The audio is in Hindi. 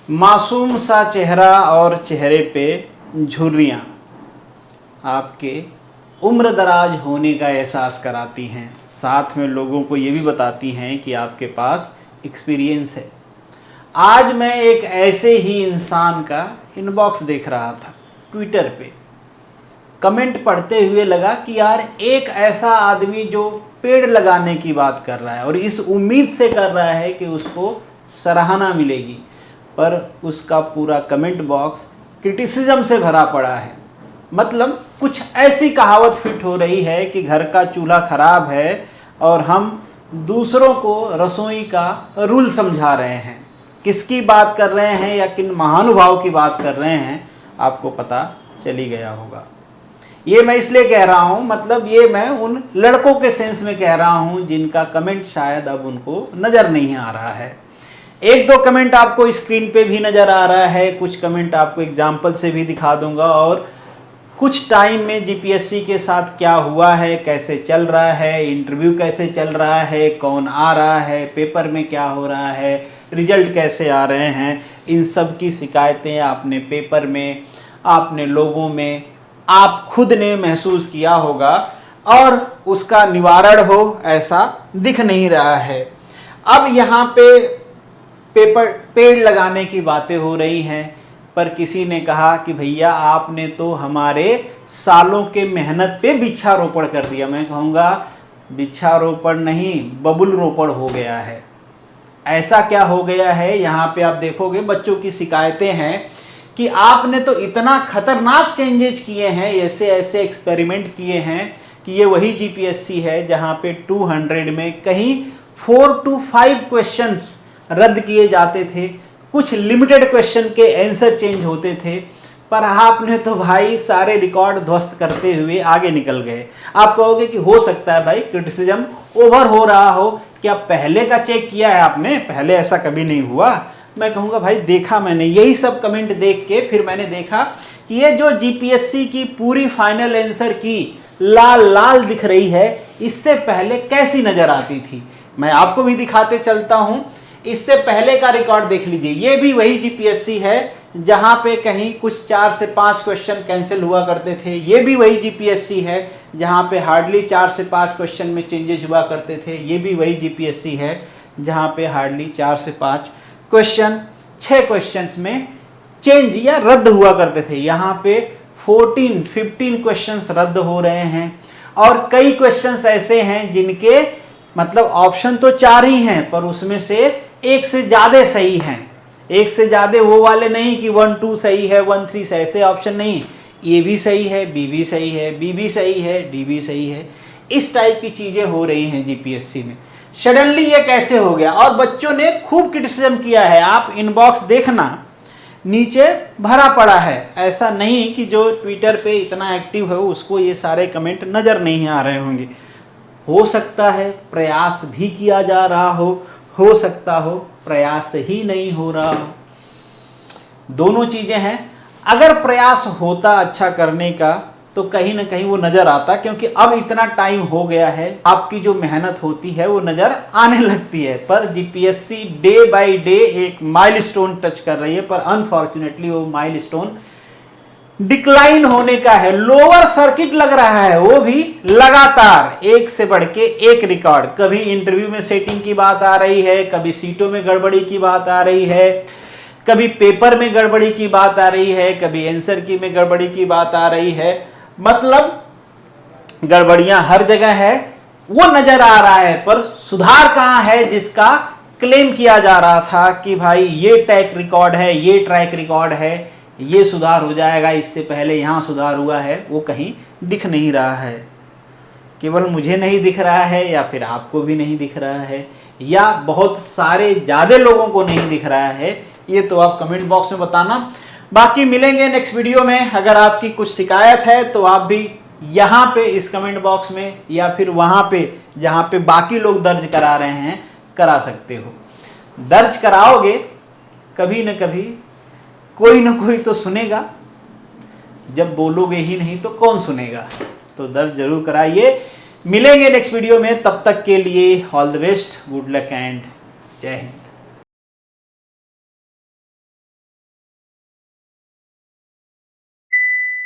मासूम सा चेहरा और चेहरे पे झुर्रियाँ आपके उम्र दराज होने का एहसास कराती हैं, साथ में लोगों को ये भी बताती हैं कि आपके पास एक्सपीरियंस है। आज मैं एक ऐसे ही इंसान का इनबॉक्स देख रहा था ट्विटर पे। कमेंट पढ़ते हुए लगा कि यार एक ऐसा आदमी जो पेड़ लगाने की बात कर रहा है और इस उम्मीद से कर रहा है कि उसको सराहना मिलेगी, पर उसका पूरा कमेंट बॉक्स क्रिटिसिज्म से भरा पड़ा है। मतलब कुछ ऐसी कहावत फिट हो रही है कि घर का चूल्हा खराब है और हम दूसरों को रसोई का रूल समझा रहे हैं। किसकी बात कर रहे हैं या किन महानुभाव की बात कर रहे हैं आपको पता चली गया होगा। ये मैं इसलिए कह रहा हूँ, मतलब ये मैं उन लड़कों के सेंस में कह रहा हूँ जिनका कमेंट शायद अब उनको नज़र नहीं आ रहा है। एक दो कमेंट आपको स्क्रीन पे भी नज़र आ रहा है, कुछ कमेंट आपको एग्जाम्पल से भी दिखा दूंगा और कुछ टाइम में जीपीएससी के साथ क्या हुआ है, कैसे चल रहा है, इंटरव्यू कैसे चल रहा है, कौन आ रहा है, पेपर में क्या हो रहा है, रिजल्ट कैसे आ रहे हैं, इन सब की शिकायतें आपने पेपर में, आपने लोगों में, आप खुद ने महसूस किया होगा और उसका निवारण हो ऐसा दिख नहीं रहा है। अब यहाँ पे पेड़ लगाने की बातें हो रही हैं, पर किसी ने कहा कि भैया आपने तो हमारे सालों के मेहनत पे वृक्षारोपण कर दिया। मैं कहूँगा वृक्षारोपण नहीं, बबुल रोपण हो गया है। ऐसा क्या हो गया है, यहाँ पे आप देखोगे बच्चों की शिकायतें हैं कि आपने तो इतना खतरनाक चेंजेस किए हैं, ऐसे ऐसे एक्सपेरिमेंट किए हैं कि ये वही जीपीएससी है जहाँ पे 200 में कहीं 4 to 5 क्वेश्चंस रद्द किए जाते थे, कुछ लिमिटेड क्वेश्चन के आंसर चेंज होते थे, पर आपने तो भाई सारे रिकॉर्ड ध्वस्त करते हुए आगे निकल गए। आप कहोगे कि हो सकता है भाई क्रिटिसिज्म ओवर हो रहा हो, क्या पहले का चेक किया है आपने? पहले ऐसा कभी नहीं हुआ। मैं कहूँगा भाई देखा मैंने, यही सब कमेंट देख के फिर मैंने देखा कि ये जो जीपीएससी की पूरी फाइनल आंसर की लाल लाल दिख रही है, इससे पहले कैसी नज़र आती थी। मैं आपको भी दिखाते चलता हूँ। इससे पहले का रिकॉर्ड देख लीजिए, ये भी वही जीपीएससी है जहाँ पे कहीं कुछ 4 से 5 क्वेश्चन कैंसिल हुआ करते थे। ये भी वही जीपीएससी है जहाँ पे हार्डली 4 से 5 क्वेश्चन में चेंजेस हुआ करते थे। ये भी वही जीपीएससी है जहाँ पे हार्डली 4 से 5 क्वेश्चन 6 क्वेश्चन में चेंज या रद्द हुआ करते थे। यहाँ पे 14-15 क्वेश्चंस रद्द हो रहे हैं और कई क्वेश्चंस ऐसे हैं जिनके मतलब ऑप्शन तो 4 ही हैं, पर उसमें से एक से ज़्यादा सही हैं। एक से ज़्यादा वो वाले नहीं कि 1 2 सही है 1 3 से, ऐसे ऑप्शन नहीं। ए भी सही है, बी भी सही है, बी भी सही है, डी भी सही है। इस टाइप की चीज़ें हो रही हैं जीपीएससी में। सडनली ये कैसे हो गया? और बच्चों ने खूब क्रिटिसिज्म किया है। आप इनबॉक्स देखना, नीचे भरा पड़ा है। ऐसा नहीं कि जो ट्विटर पे इतना एक्टिव है उसको ये सारे कमेंट नज़र नहीं आ रहे होंगे। हो सकता है प्रयास भी किया जा रहा हो सकता हो प्रयास ही नहीं हो रहा हो। दोनों चीज़ें हैं। अगर प्रयास होता अच्छा करने का तो कहीं ना कहीं वो नज़र आता, क्योंकि अब इतना टाइम हो गया है, आपकी जो मेहनत होती है वो नज़र आने लगती है। पर जीपीएससी डे बाय डे एक माइलस्टोन टच कर रही है, पर अनफॉर्चुनेटली वो माइलस्टोन डिक्लाइन होने का है। लोअर सर्किट लग रहा है, वो भी लगातार एक से बढ़ के एक रिकॉर्ड। कभी इंटरव्यू में सेटिंग की बात आ रही है, कभी सीटों में गड़बड़ी की बात आ रही है, कभी पेपर में गड़बड़ी की बात आ रही है, कभी आंसर की में गड़बड़ी की बात आ रही है। मतलब गड़बड़ियां हर जगह है, वो नजर आ रहा है, पर सुधार कहां है जिसका क्लेम किया जा रहा था कि भाई ये ट्रैक रिकॉर्ड है, ये ट्रैक रिकॉर्ड है, ये सुधार हो जाएगा, इससे पहले यहाँ सुधार हुआ है, वो कहीं दिख नहीं रहा है। केवल मुझे नहीं दिख रहा है या फिर आपको भी नहीं दिख रहा है या बहुत सारे ज़्यादा लोगों को नहीं दिख रहा है, ये तो आप कमेंट बॉक्स में बताना। बाकी मिलेंगे नेक्स्ट वीडियो में। अगर आपकी कुछ शिकायत है तो आप भी यहाँ पे इस कमेंट बॉक्स में या फिर वहाँ पे जहाँ पे बाकी लोग दर्ज करा रहे हैं करा सकते हो। दर्ज कराओगे कभी न कभी कोई ना कोई तो सुनेगा, जब बोलोगे ही नहीं तो कौन सुनेगा। तो दर्ज जरूर कराइए। मिलेंगे नेक्स्ट वीडियो में, तब तक के लिए all the best, good luck and जय हिंद।